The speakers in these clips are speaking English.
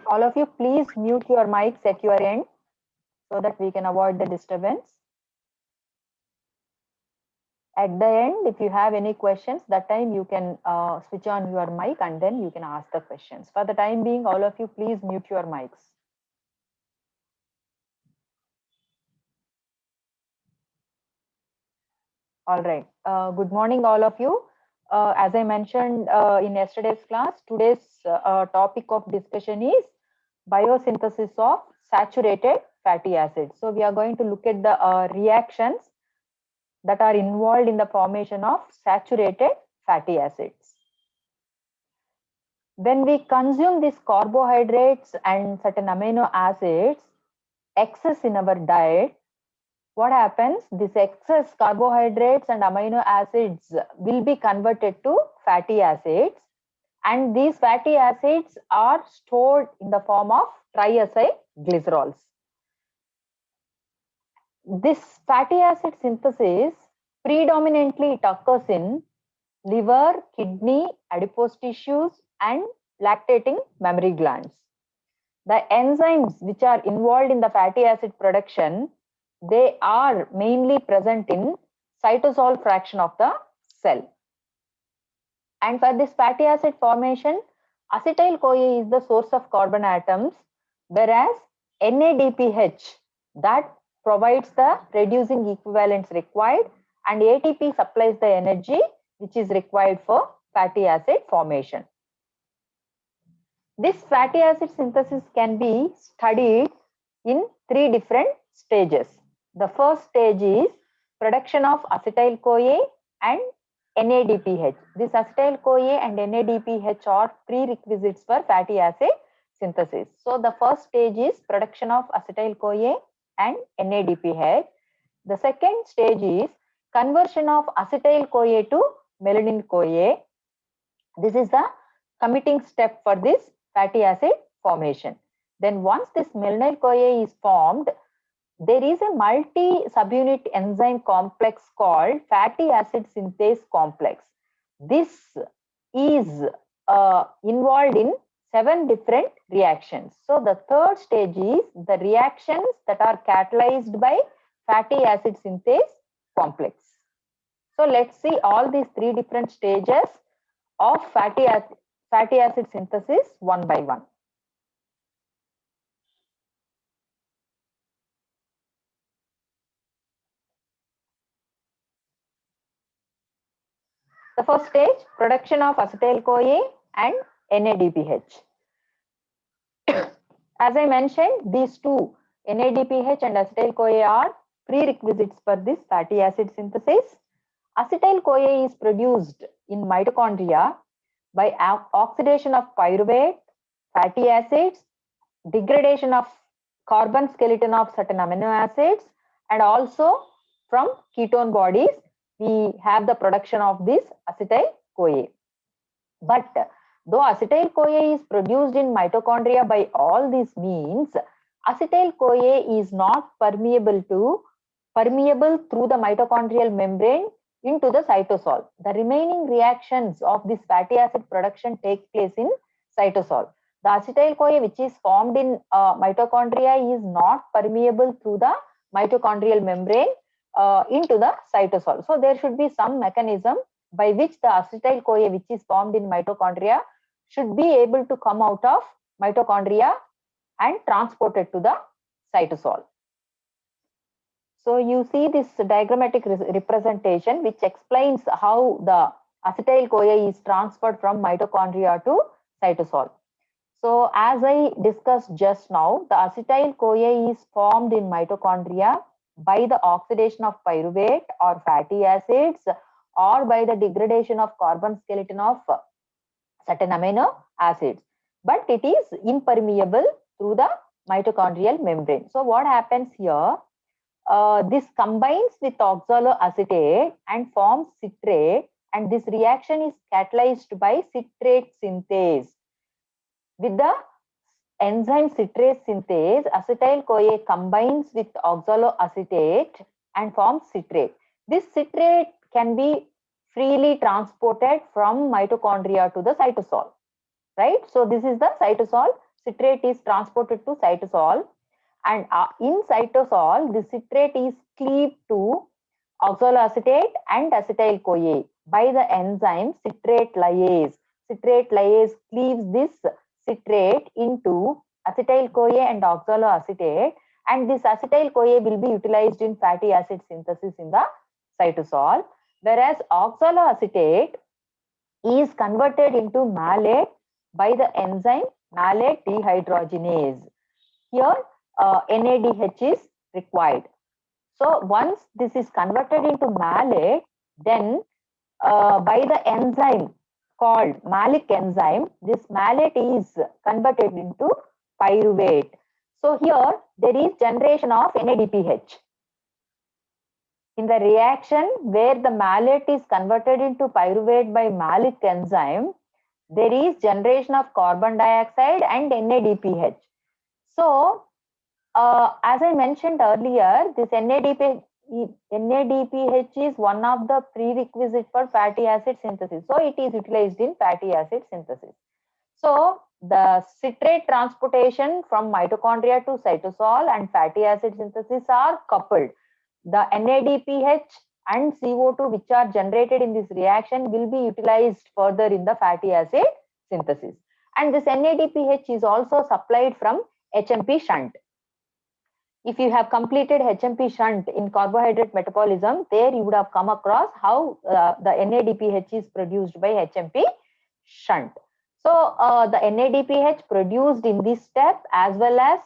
All of you, please mute your mics at your end so that we can avoid the disturbance. At the end, if you have any questions, that time you can switch on your mic and then you can ask the questions. For the time being, all of you, please mute your mics. All right. Good morning, all of you. As I mentioned in yesterday's class, today's topic of discussion is biosynthesis of saturated fatty acids. So we are going to look at the reactions that are involved in the formation of saturated fatty acids. When we consume these carbohydrates and certain amino acids, excess in our diet, what happens? This excess carbohydrates and amino acids will be converted to fatty acids, and these fatty acids are stored in the form of triacylglycerols. This fatty acid synthesis predominantly it occurs in liver, kidney, adipose tissues, and lactating mammary glands. The enzymes which are involved in the fatty acid production, they are mainly present in cytosol fraction of the cell. And for this fatty acid formation, acetyl-CoA is the source of carbon atoms, whereas NADPH that provides the reducing equivalents required, and ATP supplies the energy which is required for fatty acid formation. This fatty acid synthesis can be studied in three different stages. The first stage is production of acetyl-CoA and NADPH. This acetyl-CoA and NADPH are prerequisites for fatty acid synthesis. So the first stage is production of acetyl-CoA and NADPH. The second stage is conversion of acetyl-CoA to melanin-CoA. This is the committing step for this fatty acid formation. Then once this melanin-CoA is formed, there is a multi-subunit enzyme complex called fatty acid synthase complex. This is involved in 7 different reactions. So the third stage is the reactions that are catalyzed by fatty acid synthase complex. So let's see all these 3 different stages of fatty acid synthesis one by one. The first stage, production of acetyl-CoA and NADPH. As I mentioned, these two, NADPH and acetyl-CoA, are prerequisites for this fatty acid synthesis. Acetyl-CoA is produced in mitochondria by oxidation of pyruvate, fatty acids, degradation of carbon skeleton of certain amino acids, and also from ketone bodies we have the production of this acetyl-CoA. But though acetyl-CoA is produced in mitochondria by all these means, acetyl-CoA is not permeable through the mitochondrial membrane into the cytosol. The remaining reactions of this fatty acid production take place in cytosol. The acetyl-CoA which is formed in mitochondria is not permeable through the mitochondrial membrane into the cytosol. So there should be some mechanism by which the acetyl-CoA which is formed in mitochondria should be able to come out of mitochondria and transported to the cytosol. So you see this diagrammatic representation which explains how the acetyl-CoA is transferred from mitochondria to cytosol. So as I discussed just now, the acetyl-CoA is formed in mitochondria by the oxidation of pyruvate or fatty acids, or by the degradation of carbon skeleton of certain amino acids. But it is impermeable through the mitochondrial membrane. So what happens here? This combines with oxaloacetate and forms citrate, and this reaction is catalyzed by citrate synthase. With the enzyme citrate synthase, acetyl-CoA combines with oxaloacetate and forms citrate. This citrate can be freely transported from mitochondria to the cytosol, right? So this is the cytosol citrate is transported to cytosol, and in cytosol, the citrate is cleaved to oxaloacetate and acetyl-CoA by the enzyme citrate lyase. Citrate lyase cleaves this citrate into acetyl-CoA and oxaloacetate, and this acetyl-CoA will be utilized in fatty acid synthesis in the cytosol, whereas oxaloacetate is converted into malate by the enzyme malate dehydrogenase. Here, NADH is required. So once this is converted into malate, then by the enzyme called malic enzyme, this malate is converted into pyruvate. So here there is generation of NADPH. In the reaction where the malate is converted into pyruvate by malic enzyme, there is generation of carbon dioxide and NADPH. So as I mentioned earlier, this NADPH is one of the prerequisites for fatty acid synthesis. So it is utilized in fatty acid synthesis. So the citrate transportation from mitochondria to cytosol and fatty acid synthesis are coupled. The NADPH and CO2 which are generated in this reaction will be utilized further in the fatty acid synthesis. And this NADPH is also supplied from HMP shunt. If you have completed HMP shunt in carbohydrate metabolism, there you would have come across how the NADPH is produced by HMP shunt. So the NADPH produced in this step as well as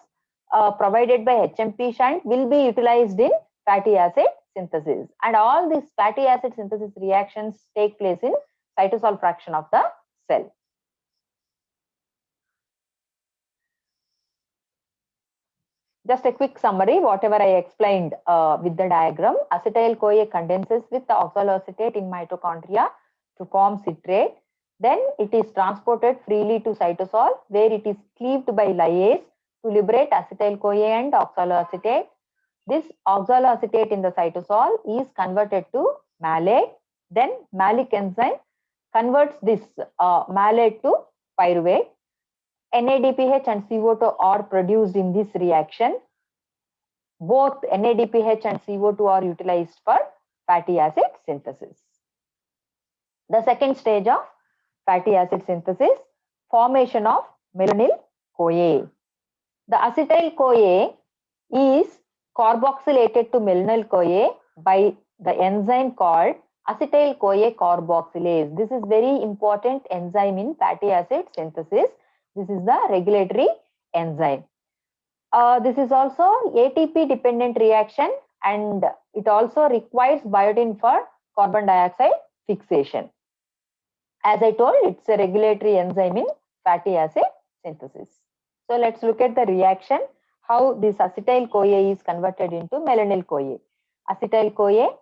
provided by HMP shunt will be utilized in fatty acid synthesis. And all these fatty acid synthesis reactions take place in cytosol fraction of the cell. Just a quick summary, whatever I explained with the diagram. Acetyl-CoA condenses with the oxaloacetate in mitochondria to form citrate. Then it is transported freely to cytosol where it is cleaved by lyase to liberate acetyl-CoA and oxaloacetate. This oxaloacetate in the cytosol is converted to malate. Then malic enzyme converts this malate to pyruvate. NADPH and CO2 are produced in this reaction. Both NADPH and CO2 are utilized for fatty acid synthesis. The second stage of fatty acid synthesis, formation of melenyl-CoA. The acetyl-CoA is carboxylated to melenyl-CoA by the enzyme called acetyl-CoA carboxylase. This is very important enzyme in fatty acid synthesis. This is the regulatory enzyme. This is also ATP dependent reaction and it also requires biotin for carbon dioxide fixation. As I told, it's a regulatory enzyme in fatty acid synthesis. So let's look at the reaction, how this acetyl-CoA is converted into melenyl-CoA. Acetyl-CoA,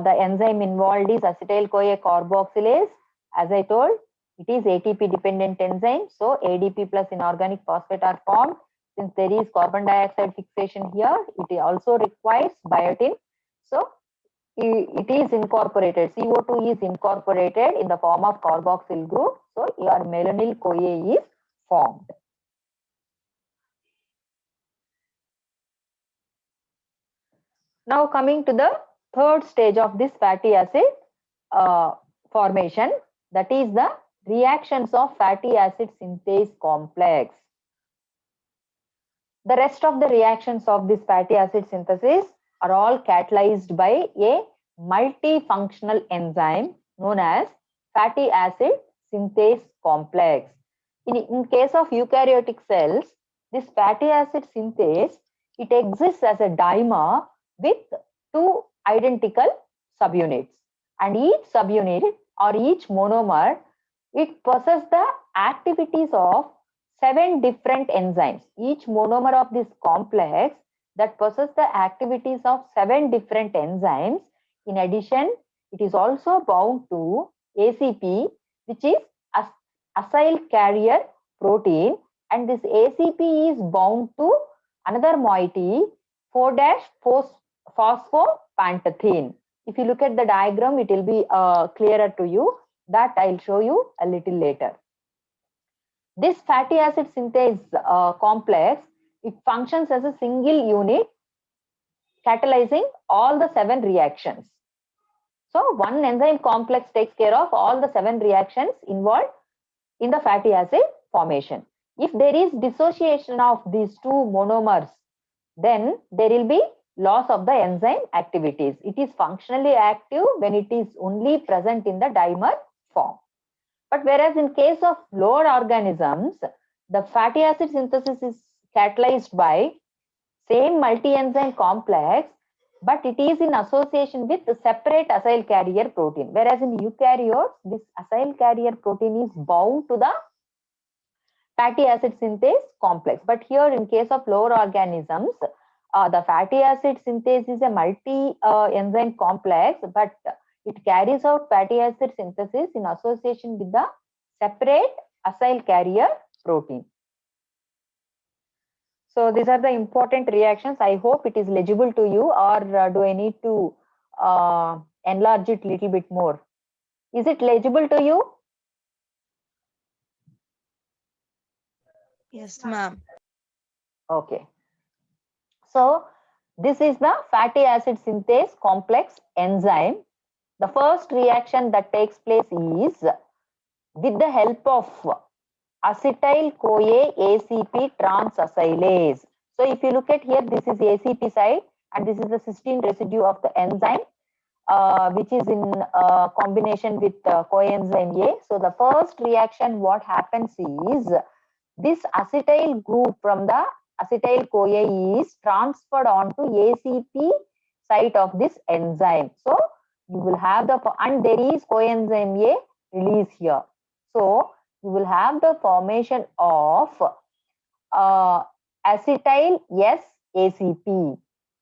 the enzyme involved is acetyl-CoA carboxylase. As I told, it is ATP dependent enzyme. So ADP plus inorganic phosphate are formed. Since there is carbon dioxide fixation here, it also requires biotin. So it is incorporated. CO2 is incorporated in the form of carboxyl group. So your melenyl-CoA is formed. Now coming to the third stage of this fatty acid formation, that is the reactions of fatty acid synthase complex. The rest of the reactions of this fatty acid synthesis are all catalyzed by a multifunctional enzyme known as fatty acid synthase complex. In case of eukaryotic cells, this fatty acid synthase, it exists as a dimer with two identical subunits, and each subunit or each monomer, it possesses the activities of 7 different enzymes. Each monomer of this complex that possesses the activities of 7 different enzymes. In addition, it is also bound to ACP, which is acyl carrier protein, and this ACP is bound to another moiety 4-phosphopantethine. If you look at the diagram, it will be clearer to you. That I'll show you a little later. This fatty acid synthase complex, it functions as a single unit, catalyzing all the 7 reactions. So one enzyme complex takes care of all the 7 reactions involved in the fatty acid formation. If there is dissociation of these 2 monomers, then there will be loss of the enzyme activities. It is functionally active when it is only present in the dimer form. But whereas in case of lower organisms, the fatty acid synthesis is catalyzed by same multi-enzyme complex, but it is in association with the separate acyl carrier protein. Whereas in eukaryotes, this acyl carrier protein is bound to the fatty acid synthase complex. But here in case of lower organisms, the fatty acid synthase is a multi-enzyme complex, but it carries out fatty acid synthesis in association with the separate acyl carrier protein. So these are the important reactions. I hope it is legible to you, or do I need to enlarge it a little bit more? Is it legible to you? Yes, ma'am. Okay. So this is the fatty acid synthase complex enzyme. The first reaction that takes place is with the help of acetyl-CoA ACP transacylase. So if you look at here, this is ACP side and this is the cysteine residue of the enzyme, which is in combination with coenzyme A. So the first reaction, what happens is this acetyl group from the acetyl-CoA is transferred onto ACP site of this enzyme. So you will have the, and there is coenzyme A release here. So you will have the formation of acetyl S-ACP.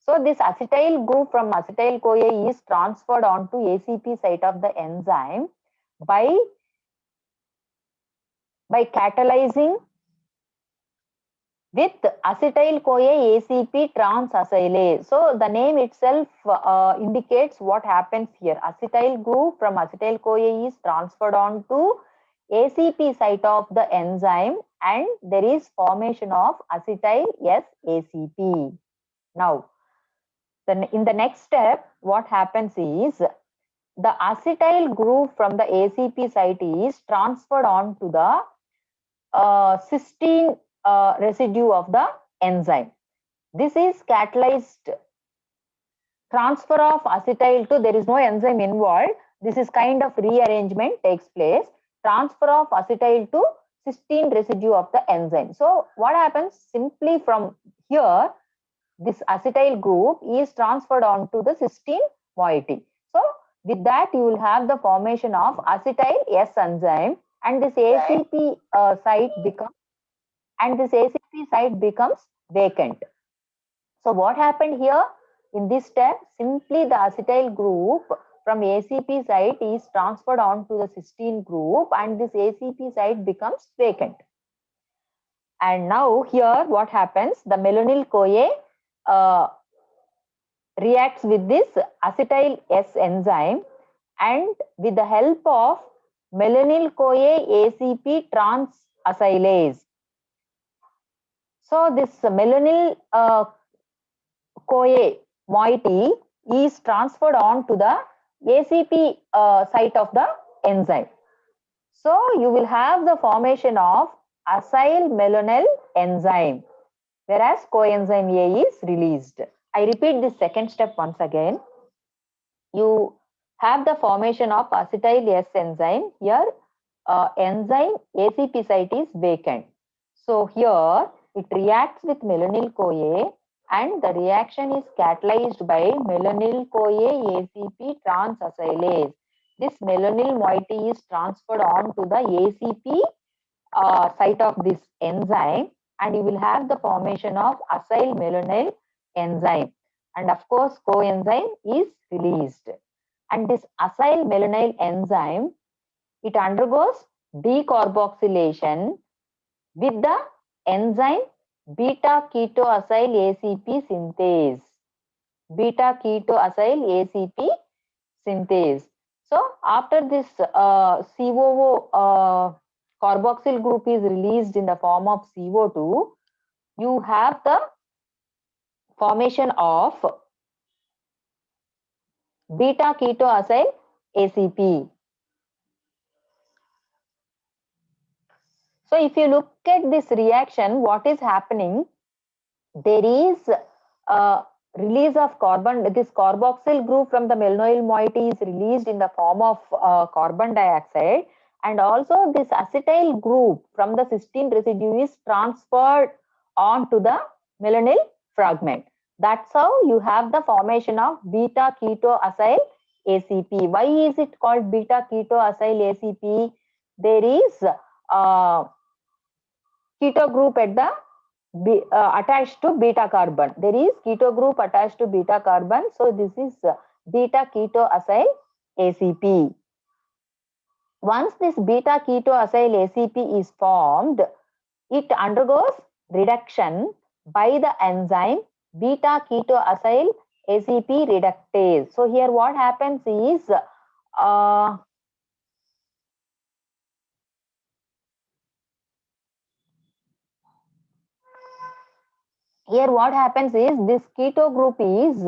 So this acetyl group from acetyl-CoA is transferred onto ACP site of the enzyme by catalyzing with acetyl-CoA ACP transacylase. So the name itself indicates what happens here. Acetyl group from acetyl-CoA is transferred on to ACP site of the enzyme and there is formation of acetyl S-ACP. Now, in the next step, what happens is the acetyl group from the ACP site is transferred on to the cysteine residue of the enzyme. This is catalyzed transfer of acetyl to, there is no enzyme involved. This is kind of rearrangement takes place. Transfer of acetyl to cysteine residue of the enzyme. So what happens simply from here, this acetyl group is transferred onto the cysteine moiety. So with that, you will have the formation of acetyl S enzyme and this ACP site becomes vacant. So what happened here in this step? Simply the acetyl group from ACP site is transferred onto the cysteine group and this ACP site becomes vacant. And now here what happens? The malonyl-CoA reacts with this acetyl S enzyme and with the help of malonyl-CoA ACP transacylase. So this malonyl-CoA moiety is transferred on to the ACP site of the enzyme. So you will have the formation of acyl malonyl enzyme, whereas coenzyme A is released. I repeat this second step once again. You have the formation of acetyl S enzyme. Here enzyme ACP site is vacant. So here it reacts with malonyl-CoA and the reaction is catalyzed by malonyl-CoA ACP transacylase. This malonyl moiety is transferred on to the ACP site of this enzyme and you will have the formation of acyl malonyl enzyme. And of course, coenzyme is released. And this acyl malonyl enzyme, it undergoes decarboxylation with the enzyme beta-ketoacyl ACP synthase. Beta-ketoacyl ACP synthase. So after this COO carboxyl group is released in the form of CO2, you have the formation of beta ketoacyl ACP. So if you look at this reaction, what is happening? There is a release of carbon. This carboxyl group from the malonyl moiety is released in the form of carbon dioxide, and also this acetyl group from the cysteine residue is transferred onto the malonyl fragment. That's how you have the formation of beta ketoacyl ACP. Why is it called beta ketoacyl ACP? There is keto group at the attached to beta carbon. There is keto group attached to beta carbon. So this is beta ketoacyl ACP. Once this beta ketoacyl ACP is formed, it undergoes reduction by the enzyme beta ketoacyl ACP reductase. So here what happens is this keto group is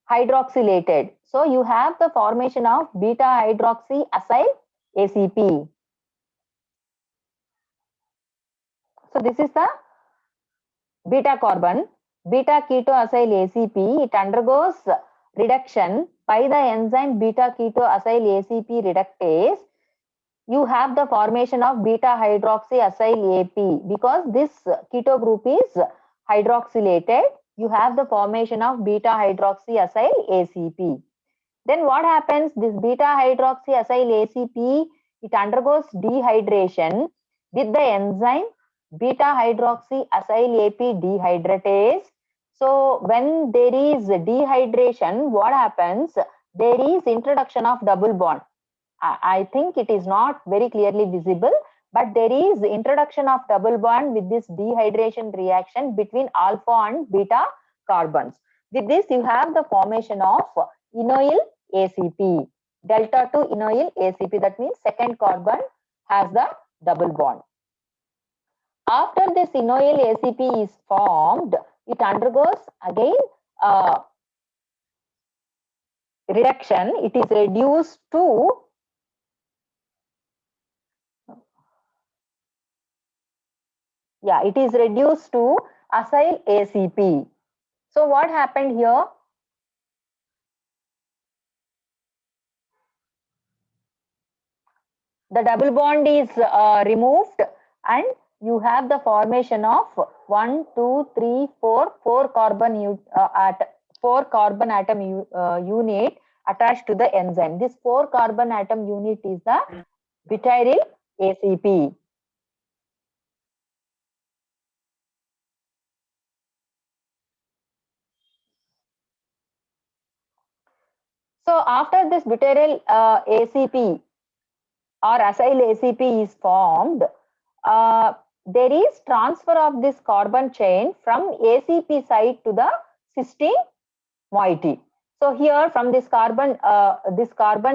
hydroxylated. So you have the formation of beta hydroxyacyl ACP. So this is the beta carbon, beta ketoacyl ACP. It undergoes reduction by the enzyme beta ketoacyl ACP reductase. You have the formation of beta hydroxyacyl AP. Because this keto group is hydroxylated, you have the formation of beta hydroxyacyl ACP. Then what happens? This beta hydroxyacyl ACP, it undergoes dehydration with the enzyme beta hydroxyacyl AP dehydratase. So when there is dehydration, what happens? There is introduction of double bond. I think it is not very clearly visible, but there is introduction of double bond with this dehydration reaction between alpha and beta carbons. With this, you have the formation of enoyl ACP, delta 2 enoyl ACP. That means second carbon has the double bond. After this enoyl ACP is formed, it undergoes again reduction. It is reduced to it is reduced to acyl ACP. So what happened here? The double bond is removed, and you have the formation of 1, 2, 3, 4, 4 carbon atom unit attached to the enzyme. This 4 carbon atom unit is the butyryl ACP. So after this butyryl ACP or acyl ACP is formed, there is transfer of this carbon chain from ACP site to the cysteine moiety. So here from this carbon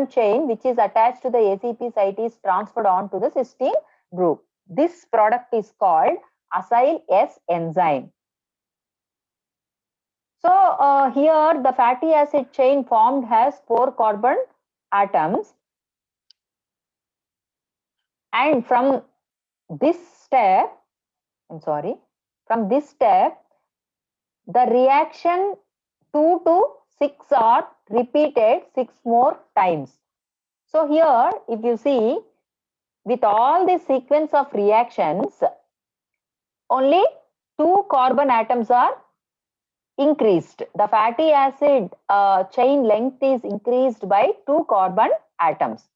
chain which is attached to the ACP site is transferred on to the cysteine group. This product is called acyl S enzyme. So here the fatty acid chain formed has 4 carbon atoms, and from this step, from this step, the reaction 2 to 6 are repeated 6 more times. So here, if you see, with all this sequence of reactions, only 2 carbon atoms are increased. The fatty acid chain length is increased by 2 carbon atoms.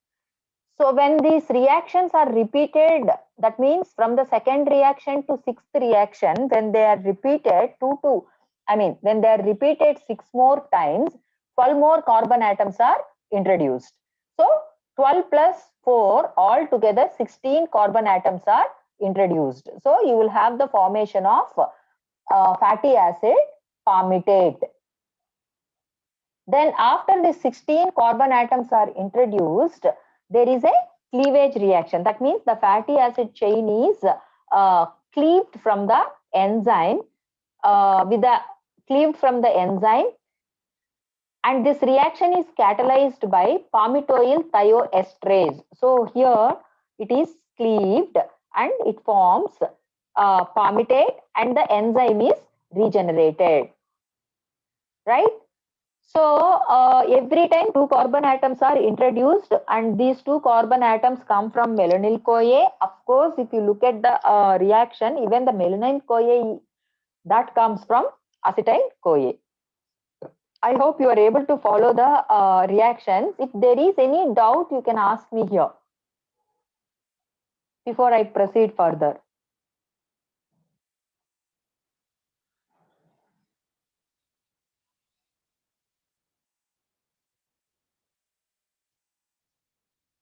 So when these reactions are repeated, that means from the second reaction to 6th reaction, when they are repeated when they are repeated 6 more times, 12 more carbon atoms are introduced. So 12 plus 4, altogether 16 carbon atoms are introduced. So you will have the formation of fatty acid palmitate. Then after the 16 carbon atoms are introduced, there is a cleavage reaction. That means the fatty acid chain is cleaved from the enzyme and this reaction is catalyzed by palmitoyl thioesterase. So here it is cleaved and it forms palmitate and the enzyme is regenerated, right? So every time 2 carbon atoms are introduced and these 2 carbon atoms come from malonyl CoA. Of course, if you look at the reaction, even the malonyl CoA that comes from acetyl CoA. I hope you are able to follow the reactions. If there is any doubt, you can ask me here before I proceed further.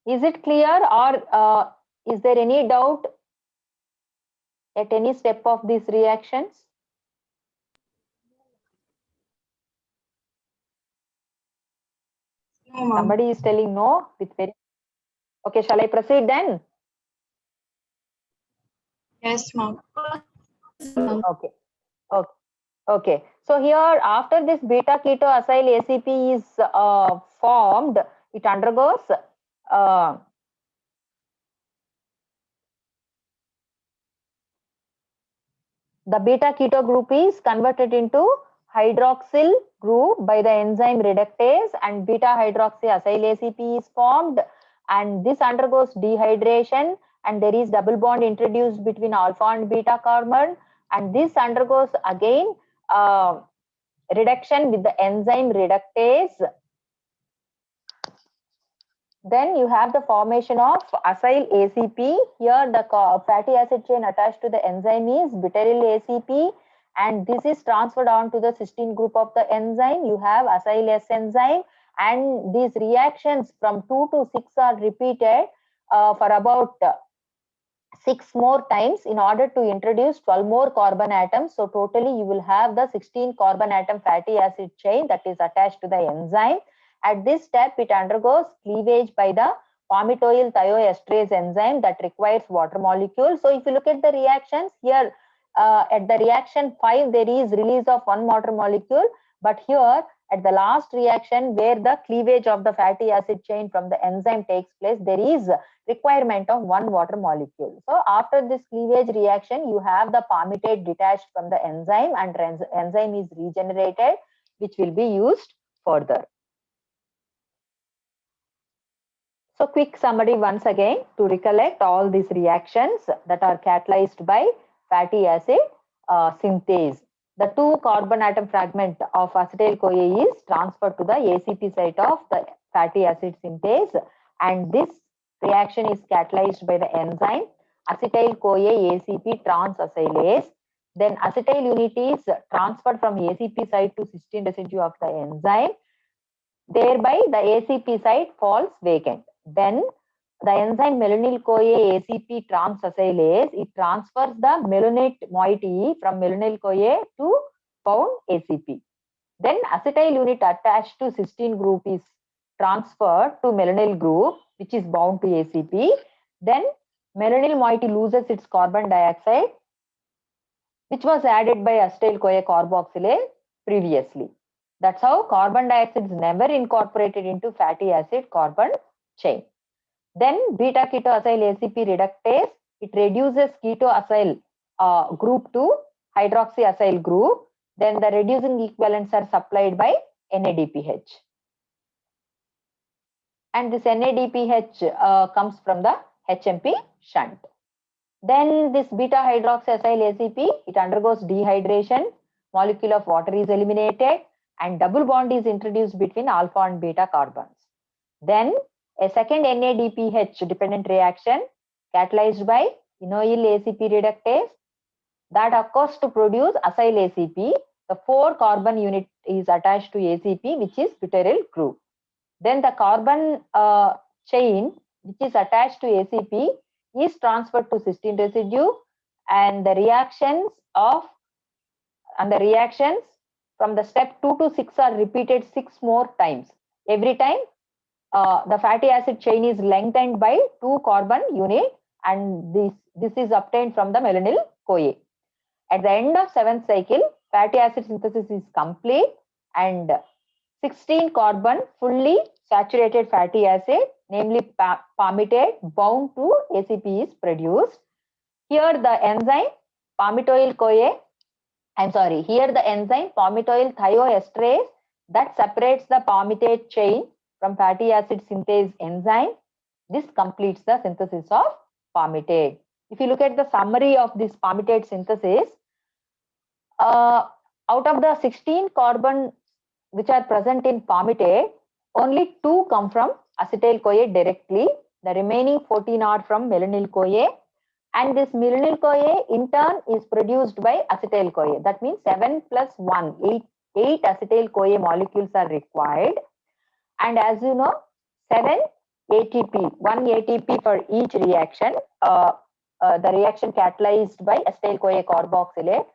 Is it clear or is there any doubt at any step of these reactions? No, ma'am. Somebody is telling no with very. Okay, shall I proceed then? Yes, ma'am. Okay. Okay. Okay. So here, after this beta keto acyl ACP is formed, it undergoes the beta keto group is converted into hydroxyl group by the enzyme reductase and beta hydroxy acyl ACP is formed and this undergoes dehydration and there is double bond introduced between alpha and beta carbon and this undergoes again reduction with the enzyme reductase. Then you have the formation of acyl ACP. Here the fatty acid chain attached to the enzyme is butyryl ACP and this is transferred on to the cysteine group of the enzyme. You have acyl S enzyme and these reactions from 2 to 6 are repeated for about 6 more times in order to introduce 12 more carbon atoms. So totally you will have the 16 carbon atom fatty acid chain that is attached to the enzyme. At this step, it undergoes cleavage by the palmitoyl thioesterase enzyme that requires water molecule. So if you look at the reactions here, at the reaction 5, there is release of 1 water molecule. But here at the last reaction where the cleavage of the fatty acid chain from the enzyme takes place, there is requirement of 1 water molecule. So after this cleavage reaction, you have the palmitate detached from the enzyme and enzyme is regenerated, which will be used further. So quick summary once again to recollect all these reactions that are catalyzed by fatty acid synthase. The 2 carbon atom fragment of acetyl CoA is transferred to the ACP site of the fatty acid synthase and this reaction is catalyzed by the enzyme acetyl CoA ACP transacylase. Then acetyl unit is transferred from ACP site to cysteine residue of the enzyme. Thereby, the ACP site falls vacant. Then the enzyme malonyl CoA ACP transacylase, it transfers the malonate moiety from malonyl CoA to bound ACP. Then acetyl unit attached to cysteine group is transferred to malonyl group, which is bound to ACP. Then malonyl moiety loses its carbon dioxide, which was added by acetyl CoA carboxylase previously. That's how carbon dioxide is never incorporated into fatty acid carbon chain. Then beta keto acyl ACP reductase, it reduces keto acyl group to hydroxy acyl group. Then the reducing equivalents are supplied by NADPH. And this NADPH comes from the HMP shunt. Then this beta hydroxy acyl ACP, it undergoes dehydration, molecule of water is eliminated and double bond is introduced between alpha and beta carbons. Then a second NADPH dependent reaction catalyzed by enoyl ACP reductase that occurs to produce acyl ACP. The 4 carbon unit is attached to ACP, which is butyryl group. Then the carbon chain which is attached to ACP is transferred to cysteine residue and the reactions from the step 2 to 6 are repeated 6 more times. Every time the fatty acid chain is lengthened by 2 carbon unit, and this is obtained from the malonyl CoA. At the end of 7th cycle, fatty acid synthesis is complete and 16 carbon fully saturated fatty acid, namely palmitate, bound to ACP is produced. Here the enzyme palmitoyl CoA, here the enzyme palmitoyl thioesterase that separates the palmitate chain from fatty acid synthase enzyme. This completes the synthesis of palmitate. If you look at the summary of this palmitate synthesis, out of the 16 carbon which are present in palmitate, only 2 come from acetyl CoA directly. The remaining 14 are from malonyl CoA, and this malonyl CoA in turn is produced by acetyl CoA. That means 7 plus 1, 8 acetyl CoA molecules are required. And as you know, 7 ATP, 1 ATP for each reaction. The reaction catalyzed by acetyl CoA carboxylate.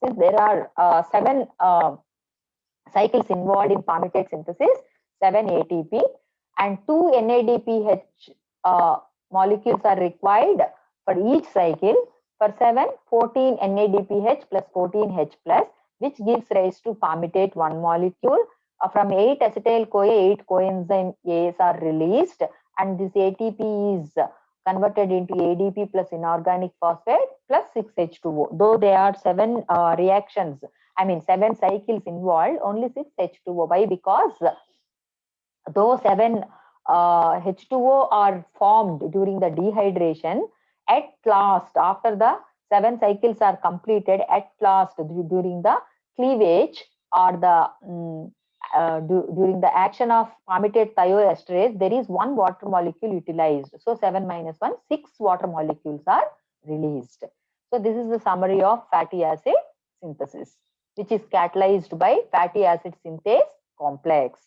Since there are 7 cycles involved in palmitate synthesis, 7 ATP and 2 NADPH molecules are required for each cycle. For 7, 14 NADPH plus 14 H plus, which gives rise to palmitate 1 molecule. From 8 acetyl CoA, 8 coenzyme A's are released, and this ATP is converted into ADP plus inorganic phosphate plus 6H2O. Though there are 7 reactions, 7 cycles involved, only 6H2O. Why? Because those 7 H2O are formed during the dehydration. At last, after the 7 cycles are completed, at last during the cleavage or the during the action of palmitate thioesterase, there is 1 water molecule utilized. So 7 minus 1, 6 water molecules are released. So this is the summary of fatty acid synthesis, which is catalyzed by fatty acid synthase complex.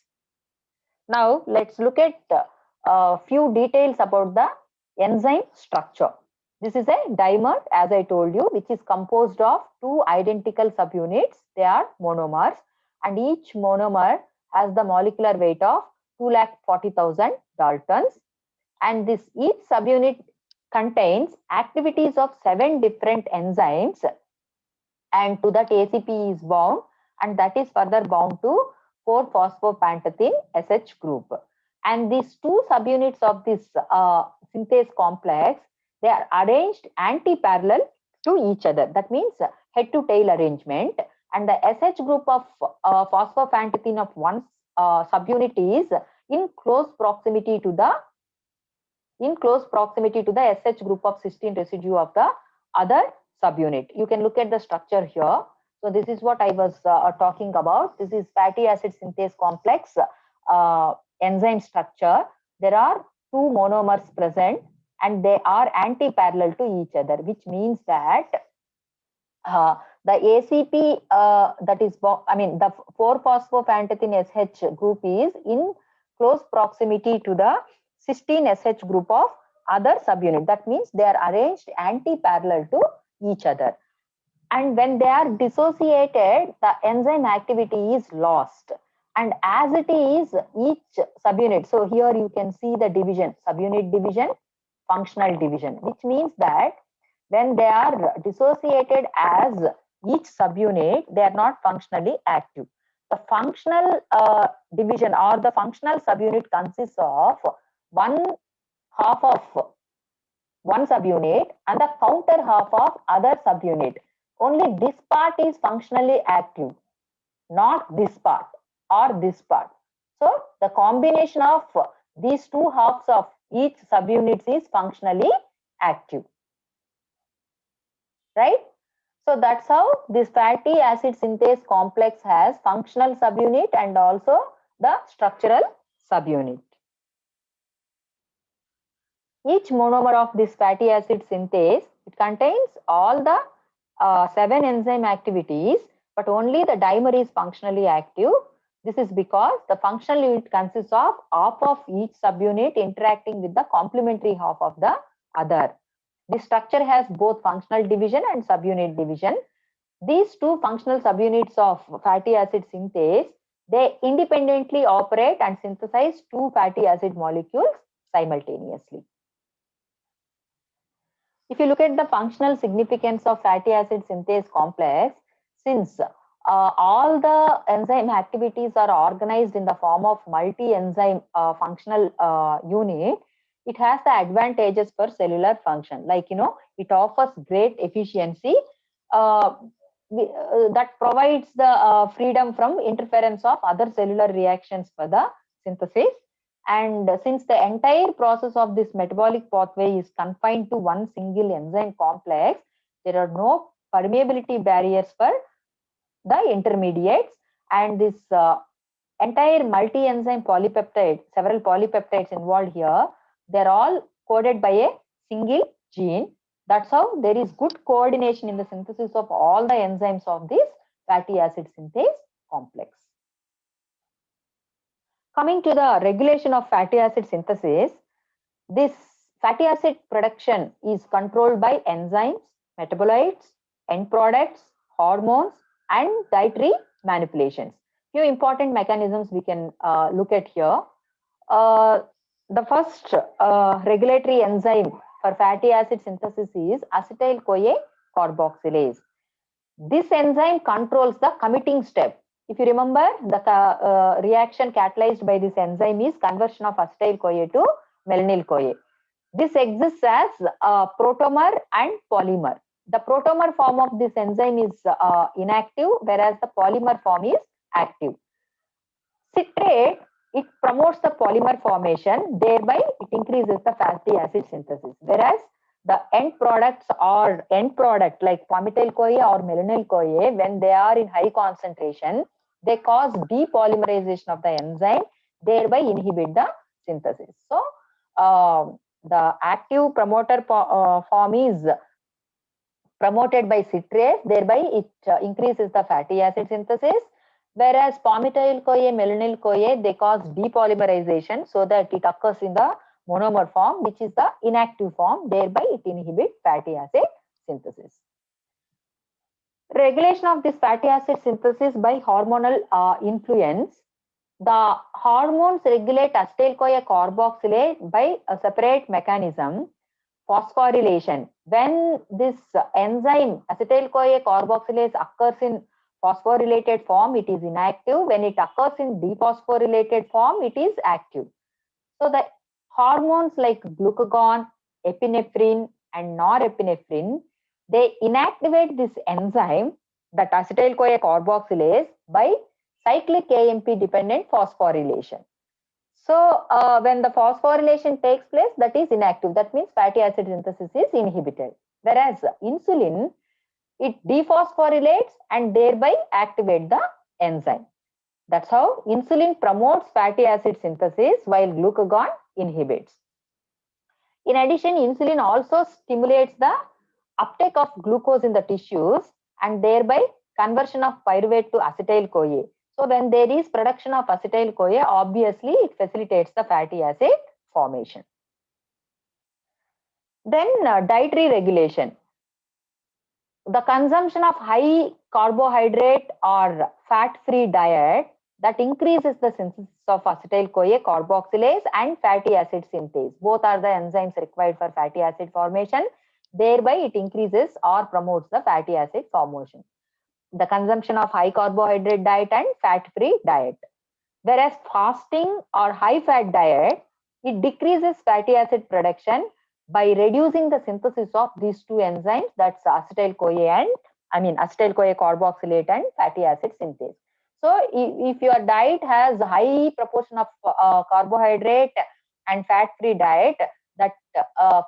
Now let's look at a few details about the enzyme structure. This is a dimer, as I told you, which is composed of 2 identical subunits. They are monomers, and each monomer has the molecular weight of 240,000 Daltons. And each subunit contains activities of 7 different enzymes, and to that ACP is bound, and that is further bound to 4-phosphopentethene SH group. And these 2 subunits of this synthase complex, they are arranged anti-parallel to each other. That means head to tail arrangement. And the SH group of phosphopentethene of one subunit is in close proximity to the SH group of cysteine residue of the other subunit. You can look at the structure here. So this is what I was talking about. This is fatty acid synthase complex enzyme structure. There are 2 monomers present, and they are anti-parallel to each other, which means that the ACP that is, the 4-phosphopentethene SH group is in close proximity to the cysteine SH group of other subunit. That means they are arranged anti-parallel to each other. And when they are dissociated, the enzyme activity is lost. And as it is each subunit, so here you can see the division, subunit division, functional division, which means that when they are dissociated as each subunit, they are not functionally active. The functional division or the functional subunit consists of 1/2 of one subunit and the counter half of other subunit. Only this part is functionally active, not this part or this part. So the combination of these 2 halves of each subunit is functionally active. Right? So that's how this fatty acid synthase complex has functional subunit and also the structural subunit. Each monomer of this fatty acid synthase, it contains all the 7 enzyme activities, but only the dimer is functionally active. This is because the functional unit consists of half of each subunit interacting with the complementary half of the other. This structure has both functional division and subunit division. These 2 functional subunits of fatty acid synthase, They independently operate and synthesize two fatty acid molecules simultaneously. If you look at the functional significance of fatty acid synthase complex, since all the enzyme activities are organized in the form of multi-enzyme functional unit, it has the advantages for cellular function. Like, it offers great efficiency that provides the freedom from interference of other cellular reactions for the synthesis. And since the entire process of this metabolic pathway is confined to one single enzyme complex, there are no permeability barriers for the intermediates. And this entire multi-enzyme polypeptide, several polypeptides involved here, they're all coded by a single gene. That's how there is good coordination in the synthesis of all the enzymes of this fatty acid synthase complex. Coming to the regulation of fatty acid synthesis, this fatty acid production is controlled by enzymes, metabolites, end products, hormones, and dietary manipulations. Few important mechanisms we can look at here. The first regulatory enzyme for fatty acid synthesis is acetyl-CoA carboxylase. This enzyme controls the committing step. If you remember, the reaction catalyzed by this enzyme is conversion of acetyl-CoA to malenyl-CoA. This exists as a protomer and polymer. The protomer form of this enzyme is inactive, whereas the polymer form is active. Citrate, it promotes the polymer formation, thereby it increases the fatty acid synthesis. Whereas the end products or end product like palmitoyl-CoA or malenyl-CoA, when they are in high concentration, they cause depolymerization of the enzyme, thereby inhibit the synthesis. So the active promoter form is promoted by citrate, thereby it increases the fatty acid synthesis. Whereas palmitoyl-CoA, malenyl-CoA, they cause depolymerization so that it occurs in the monomer form, which is the inactive form, thereby it inhibits fatty acid synthesis. Regulation of this fatty acid synthesis by hormonal influence. The hormones regulate acetyl-CoA carboxylase by a separate mechanism, phosphorylation. When this enzyme acetyl-CoA carboxylase occurs in phosphorylated form, it is inactive. When it occurs in dephosphorylated form, it is active. So the hormones like glucagon, epinephrine, and norepinephrine, they inactivate this enzyme, that acetyl-CoA carboxylase, by cyclic AMP dependent phosphorylation. So when the phosphorylation takes place, that is inactive. That means fatty acid synthesis is inhibited. Whereas insulin, it dephosphorylates and thereby activate the enzyme. That's how insulin promotes fatty acid synthesis while glucagon inhibits. In addition, insulin also stimulates the uptake of glucose in the tissues and thereby conversion of pyruvate to acetyl-CoA. So when there is production of acetyl-CoA, obviously it facilitates the fatty acid formation. Then dietary regulation. The consumption of high carbohydrate or fat-free diet that increases the synthesis of acetyl-CoA carboxylase and fatty acid synthase. Both are the enzymes required for fatty acid formation. Thereby, it increases or promotes the fatty acid formation. The consumption of high carbohydrate diet and fat-free diet. Whereas fasting or high-fat diet, it decreases fatty acid production by reducing the synthesis of these two enzymes, that's acetyl-CoA acetyl-CoA carboxylate and fatty acid synthase. So if your diet has high proportion of carbohydrate and fat-free diet, that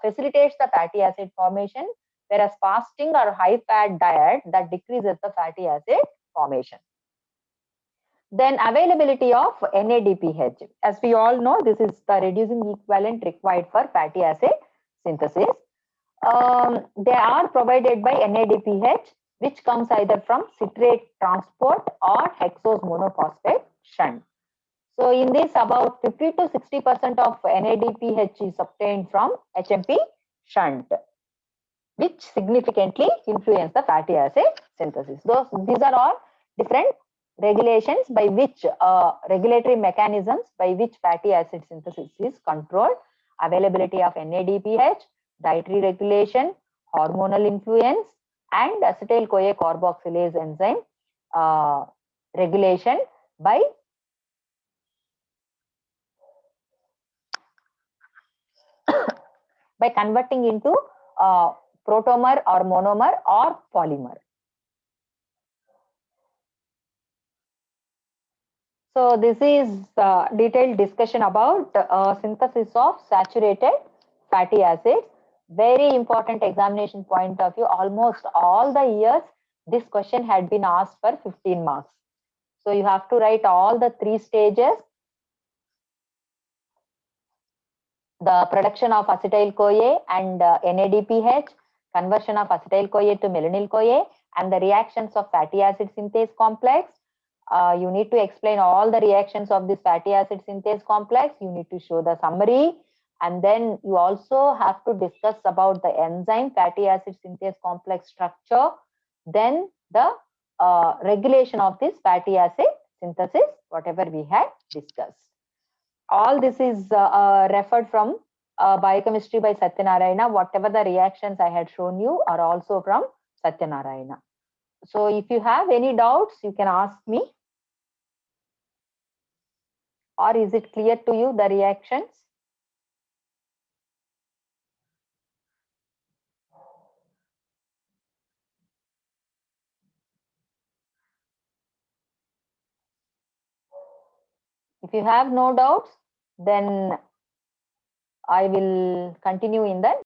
facilitates the fatty acid formation, whereas fasting or high-fat diet, that decreases the fatty acid formation. Then availability of NADPH. As we all know, this is the reducing equivalent required for fatty acid synthesis. They are provided by NADPH, which comes either from citrate transport or hexose monophosphate shunt. So in this, about 50 to 60% of NADPH is obtained from HMP shunt, which significantly influence the fatty acid synthesis. These are all different regulations by which regulatory mechanisms by which fatty acid synthesis is controlled, availability of NADPH, dietary regulation, hormonal influence, and acetyl-CoA carboxylase enzyme regulation by converting into protomer or monomer or polymer. So this is detailed discussion about synthesis of saturated fatty acids. Very important examination point of view. Almost all the years, this question had been asked for 15 marks. So you have to write all the 3 stages. The production of acetyl-CoA and NADPH, conversion of acetyl-CoA to melenyl-CoA, and the reactions of fatty acid synthase complex. You need to explain all the reactions of this fatty acid synthase complex. You need to show the summary. And then you also have to discuss about the enzyme fatty acid synthase complex structure. Then the regulation of this fatty acid synthesis, whatever we had discussed. All this is referred from Biochemistry by Satyanarayana. Whatever the reactions I had shown you are also from Satyanarayana. So if you have any doubts, you can ask me. Or is it clear to you, the reactions? If you have no doubts, then I will continue in the